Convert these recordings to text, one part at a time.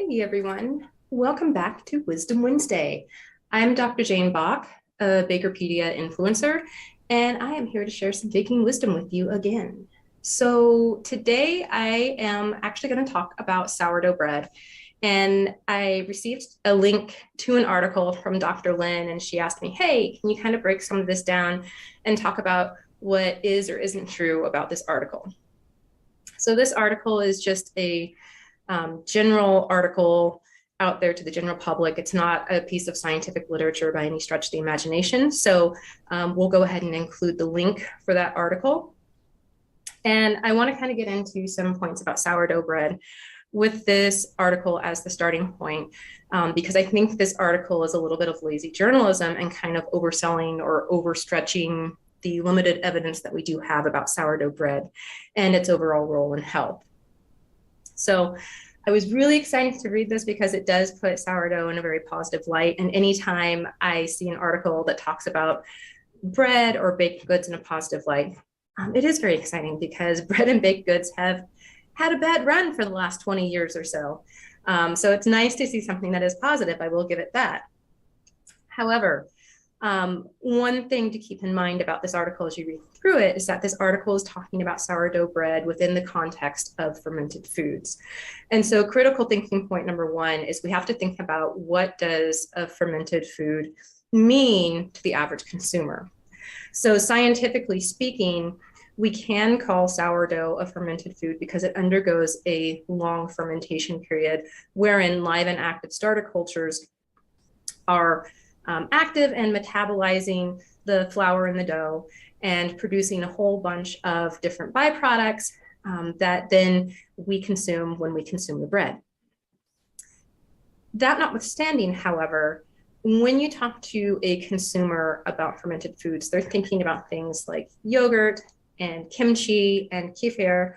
Hey everyone, welcome back to Wisdom Wednesday. I'm Dr. Jayne Bock, a Bakerpedia influencer, and I am here to share some baking wisdom with you again. So today I am actually going to talk about sourdough bread, and I received a link to an article from Dr. Lynn, and she asked me, hey, can you kind of break some of this down and talk about what is or isn't true about this article? So this article is just a general article out there to the general public. It's not a piece of scientific literature by any stretch of the imagination. So we'll go ahead and include the link for that article. And I want to kind of get into some points about sourdough bread with this article as the starting point, because I think this article is a little bit of lazy journalism and kind of overselling or overstretching the limited evidence that we do have about sourdough bread and its overall role in health. So I was really excited to read this because it does put sourdough in a very positive light. And anytime I see an article that talks about bread or baked goods in a positive light, it is very exciting because bread and baked goods have had a bad run for the last 20 years or so. So it's nice to see something that is positive. I will give it that. However, one thing to keep in mind about this article as you read through it is that this article is talking about sourdough bread within the context of fermented foods. And so critical thinking point number one is we have to think about what does a fermented food mean to the average consumer. So scientifically speaking, we can call sourdough a fermented food because it undergoes a long fermentation period wherein live and active starter cultures are active and metabolizing the flour in the dough and producing a whole bunch of different byproducts that then we consume when we consume the bread. That notwithstanding, however, when you talk to a consumer about fermented foods, they're thinking about things like yogurt and kimchi and kefir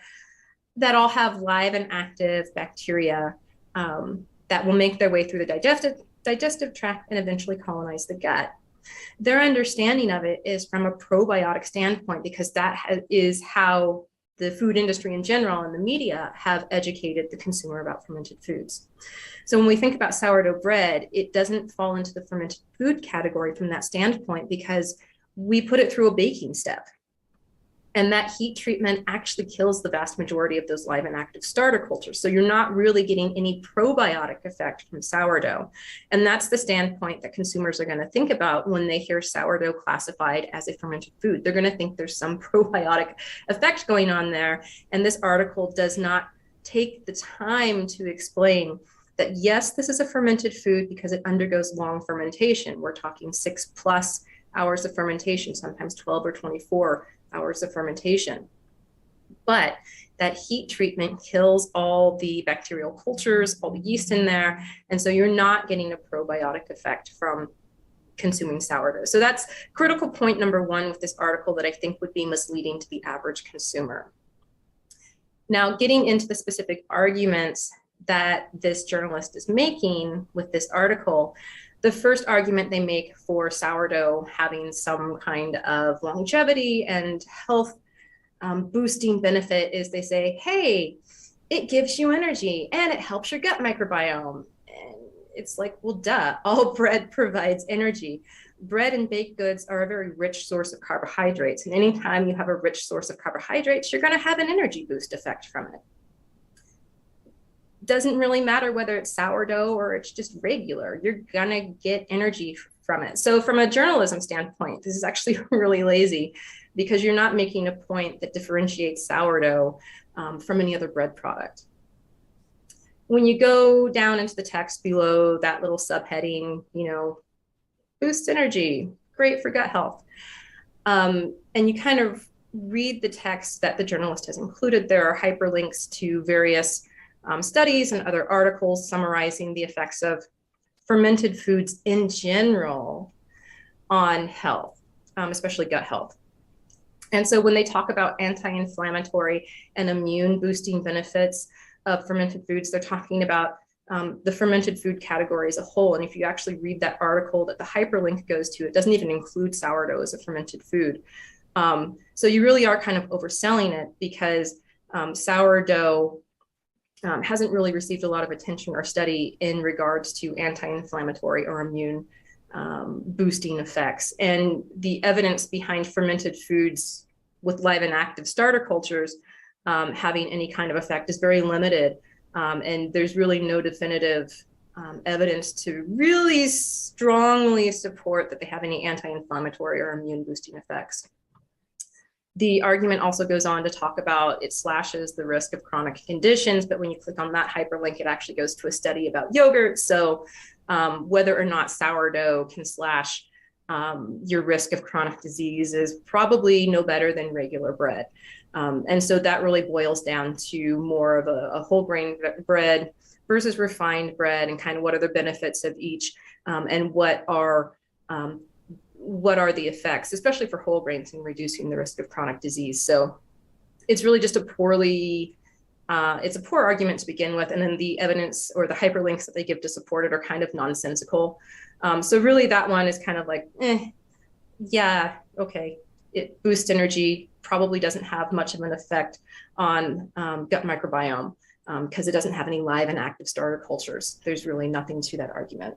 that all have live and active bacteria that will make their way through the digestive tract and eventually colonize the gut. Their understanding of it is from a probiotic standpoint because that is how the food industry in general and the media have educated the consumer about fermented foods. So when we think about sourdough bread, it doesn't fall into the fermented food category from that standpoint because we put it through a baking step. And that heat treatment actually kills the vast majority of those live and active starter cultures. So you're not really getting any probiotic effect from sourdough. And that's the standpoint that consumers are going to think about when they hear sourdough classified as a fermented food. They're going to think there's some probiotic effect going on there. And this article does not take the time to explain that, yes, this is a fermented food because it undergoes long fermentation. We're talking 6+ hours of fermentation, sometimes 12 or 24 hours of fermentation. But that heat treatment kills all the bacterial cultures, all the yeast in there. And so you're not getting a probiotic effect from consuming sourdough. So that's critical point number one with this article that I think would be misleading to the average consumer. Now, getting into the specific arguments that this journalist is making with this article, the first argument they make for sourdough having some kind of longevity and health boosting benefit is they say, hey, it gives you energy and it helps your gut microbiome. And it's like, well, duh, all bread provides energy. Bread and baked goods are a very rich source of carbohydrates. And anytime you have a rich source of carbohydrates, you're going to have an energy boost effect from it. Doesn't really matter whether it's sourdough or it's just regular, you're gonna get energy from it. So from a journalism standpoint, this is actually really lazy because you're not making a point that differentiates sourdough from any other bread product. When you go down into the text below that little subheading, boosts energy, great for gut health. And you kind of read the text that the journalist has included. There are hyperlinks to various studies and other articles summarizing the effects of fermented foods in general on health, especially gut health. And so when they talk about anti-inflammatory and immune boosting benefits of fermented foods, they're talking about the fermented food category as a whole. And if you actually read that article that the hyperlink goes to, it doesn't even include sourdough as a fermented food. So you really are kind of overselling it because sourdough hasn't really received a lot of attention or study in regards to anti-inflammatory or immune boosting effects. And the evidence behind fermented foods with live and active starter cultures having any kind of effect is very limited. And there's really no definitive evidence to really strongly support that they have any anti-inflammatory or immune boosting effects. The argument also goes on to talk about it slashes the risk of chronic conditions, but when you click on that hyperlink, it actually goes to a study about yogurt. So whether or not sourdough can slash your risk of chronic disease is probably no better than regular bread. And so that really boils down to more of a whole grain bread versus refined bread, and kind of what are the benefits of each, and what are the effects, especially for whole grains, in reducing the risk of chronic disease. So it's really just it's a poor argument to begin with. And then the evidence or the hyperlinks that they give to support it are kind of nonsensical. So really that one is kind of like, yeah, okay. It boosts energy, probably doesn't have much of an effect on gut microbiome because it doesn't have any live and active starter cultures. There's really nothing to that argument.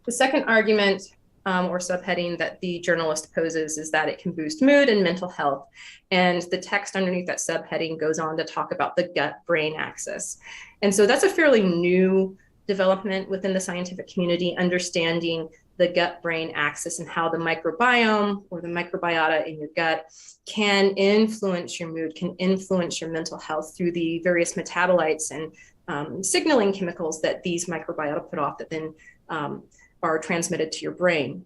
The second argument or subheading that the journalist poses is that it can boost mood and mental health. And the text underneath that subheading goes on to talk about the gut-brain axis. And so that's a fairly new development within the scientific community, understanding the gut-brain axis and how the microbiome or the microbiota in your gut can influence your mood, can influence your mental health through the various metabolites and signaling chemicals that these microbiota put off that then are transmitted to your brain.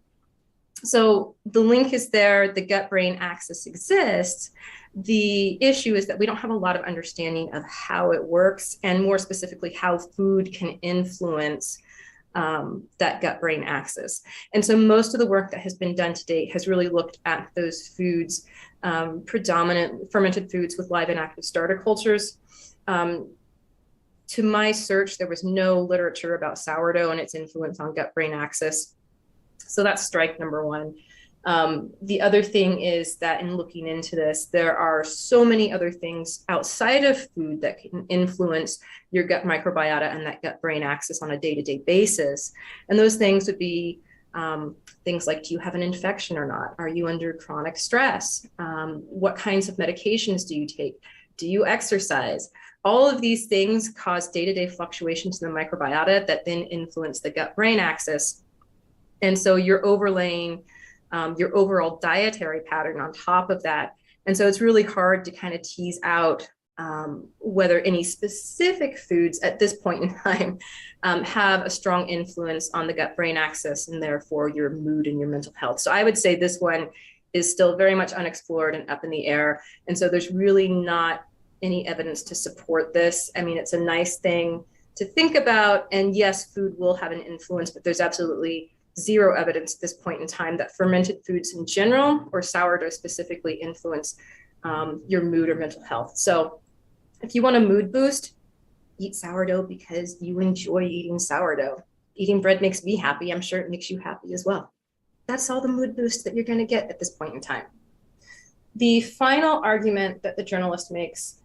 So the link is there, the gut-brain axis exists. The issue is that we don't have a lot of understanding of how it works, and more specifically, how food can influence that gut-brain axis. And so most of the work that has been done to date has really looked at those foods, predominant fermented foods with live and active starter cultures. To my search, there was no literature about sourdough and its influence on gut-brain axis. So that's strike number one. The other thing is that in looking into this, there are so many other things outside of food that can influence your gut microbiota and that gut-brain axis on a day-to-day basis. And those things would be things like, do you have an infection or not? Are you under chronic stress? What kinds of medications do you take? Do you exercise? All of these things cause day-to-day fluctuations in the microbiota that then influence the gut-brain axis. And so you're overlaying your overall dietary pattern on top of that. And so it's really hard to kind of tease out whether any specific foods at this point in time have a strong influence on the gut-brain axis and therefore your mood and your mental health. So I would say this one is still very much unexplored and up in the air. And so there's really not any evidence to support this. I mean, it's a nice thing to think about. And yes, food will have an influence, but there's absolutely zero evidence at this point in time that fermented foods in general, or sourdough specifically, influence your mood or mental health. So if you want a mood boost, eat sourdough because you enjoy eating sourdough. Eating bread makes me happy. I'm sure it makes you happy as well. That's all the mood boost that you're going to get at this point in time. The final argument that the journalist makes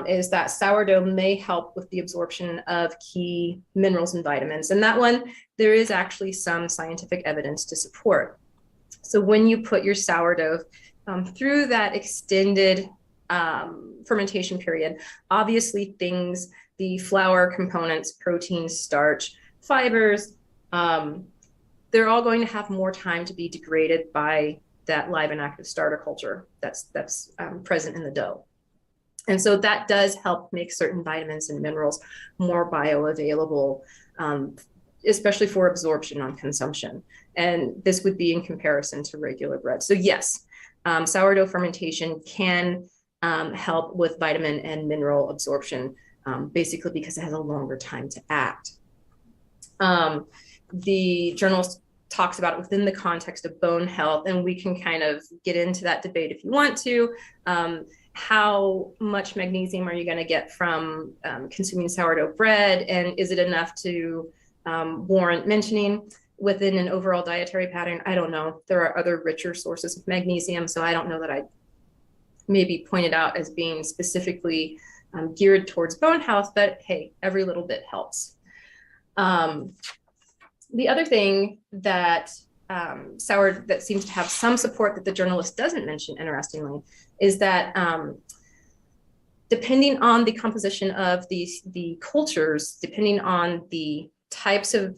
is that sourdough may help with the absorption of key minerals and vitamins. And that one, there is actually some scientific evidence to support. So when you put your sourdough through that extended fermentation period, obviously things, the flour components, proteins, starch, fibers, they're all going to have more time to be degraded by that live and active starter culture that's present in the dough. And so that does help make certain vitamins and minerals more bioavailable, especially for absorption on consumption. And this would be in comparison to regular bread. So yes, sourdough fermentation can help with vitamin and mineral absorption, basically because it has a longer time to act. The journalist talks about it within the context of bone health, and we can kind of get into that debate if you want to. How much magnesium are you going to get from consuming sourdough bread, and is it enough to warrant mentioning within an overall dietary pattern? I don't know. There are other richer sources of magnesium, so I don't know that I maybe pointed out as being specifically geared towards bone health, but hey, every little bit helps. The other thing that sourdough that seems to have some support that the journalist doesn't mention, interestingly, is that depending on the composition of the cultures, depending on the types of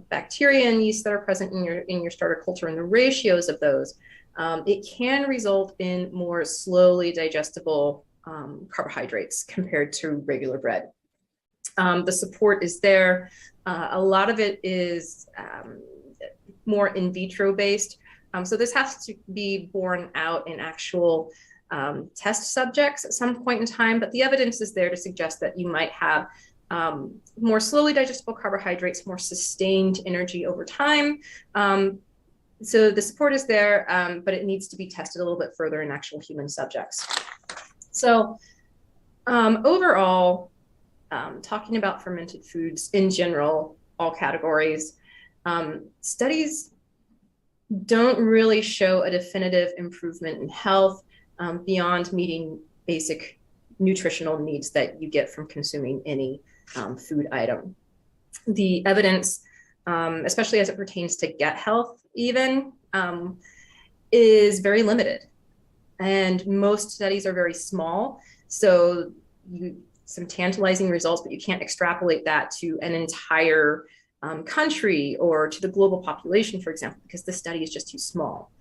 bacteria and yeast that are present in your starter culture and the ratios of those, it can result in more slowly digestible carbohydrates compared to regular bread. The support is there. A lot of it is more in vitro based. So this has to be borne out in actual test subjects at some point in time, but the evidence is there to suggest that you might have more slowly digestible carbohydrates, more sustained energy over time. So the support is there, but it needs to be tested a little bit further in actual human subjects. So overall, talking about fermented foods in general, all categories, studies don't really show a definitive improvement in health beyond meeting basic nutritional needs that you get from consuming any food item. The evidence, especially as it pertains to gut health even, is very limited. And most studies are very small. So some tantalizing results, but you can't extrapolate that to an entire country or to the global population, for example, because the study is just too small.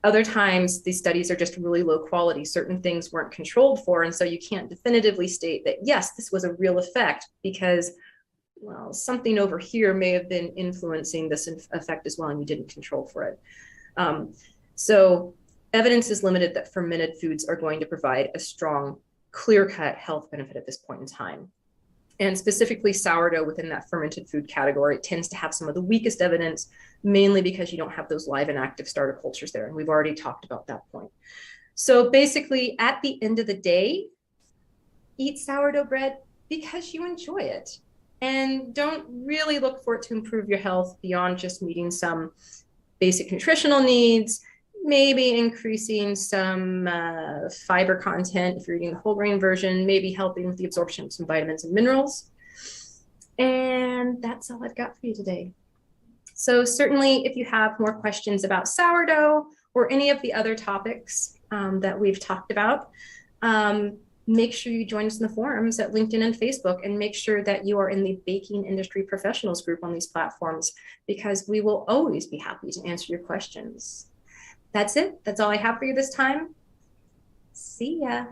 Other times, these studies are just really low quality. Certain things weren't controlled for, and so you can't definitively state that, yes, this was a real effect because, well, something over here may have been influencing this effect as well, and you didn't control for it. So evidence is limited that fermented foods are going to provide a strong, clear-cut health benefit at this point in time. And specifically sourdough within that fermented food category tends to have some of the weakest evidence, mainly because you don't have those live and active starter cultures there. And we've already talked about that point. So basically, at the end of the day, eat sourdough bread because you enjoy it. And don't really look for it to improve your health beyond just meeting some basic nutritional needs, maybe increasing some fiber content if you're eating the whole grain version, maybe helping with the absorption of some vitamins and minerals. And that's all I've got for you today. So certainly if you have more questions about sourdough or any of the other topics that we've talked about, make sure you join us in the forums at LinkedIn and Facebook, and make sure that you are in the baking industry professionals group on these platforms, because we will always be happy to answer your questions. That's it. That's all I have for you this time. See ya.